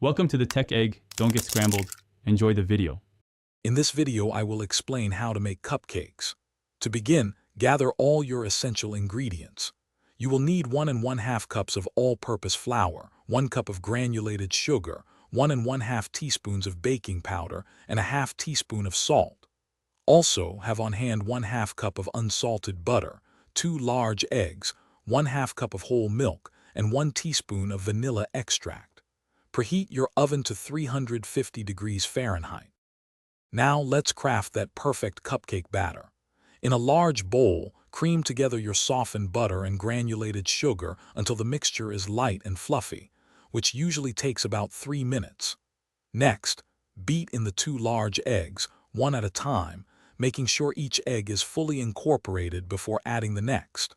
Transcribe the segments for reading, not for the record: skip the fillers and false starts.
Welcome to the Tech Egg. Don't get scrambled. Enjoy the video. In this video, I will explain how to make cupcakes. To begin, gather all your essential ingredients. You will need 1 1/2 cups of all-purpose flour, 1 cup of granulated sugar, 1 1/2 teaspoons of baking powder, and a half teaspoon of salt. Also, have on hand 1/2 cup of unsalted butter, 2 large eggs, 1/2 cup of whole milk, and 1 teaspoon of vanilla extract. Preheat your oven to 350 degrees Fahrenheit. Now let's craft that perfect cupcake batter. In a large bowl, cream together your softened butter and granulated sugar until the mixture is light and fluffy, which usually takes about 3 minutes. Next, beat in the 2 large eggs, one at a time, making sure each egg is fully incorporated before adding the next.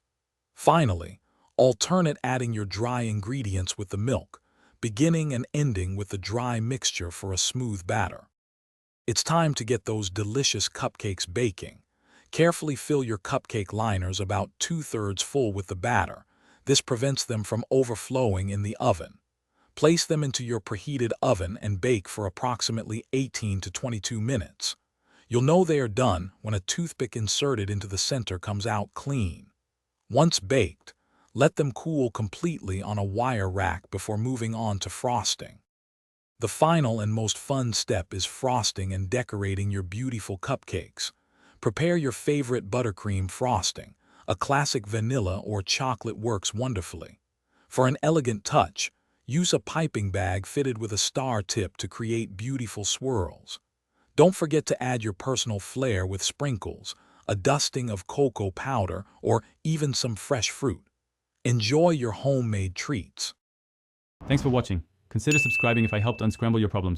Finally, alternate adding your dry ingredients with the milk, beginning and ending with the dry mixture for a smooth batter. It's time to get those delicious cupcakes baking. Carefully fill your cupcake liners about 2/3 full with the batter. This prevents them from overflowing in the oven. Place them into your preheated oven and bake for approximately 18 to 22 minutes. You'll know they are done when a toothpick inserted into the center comes out clean. Once baked, let them cool completely on a wire rack before moving on to frosting. The final and most fun step is frosting and decorating your beautiful cupcakes. Prepare your favorite buttercream frosting. A classic vanilla or chocolate works wonderfully. For an elegant touch, use a piping bag fitted with a star tip to create beautiful swirls. Don't forget to add your personal flair with sprinkles, a dusting of cocoa powder, or even some fresh fruit. Enjoy your homemade treats. Thanks for watching. Consider subscribing if I helped unscramble your problems.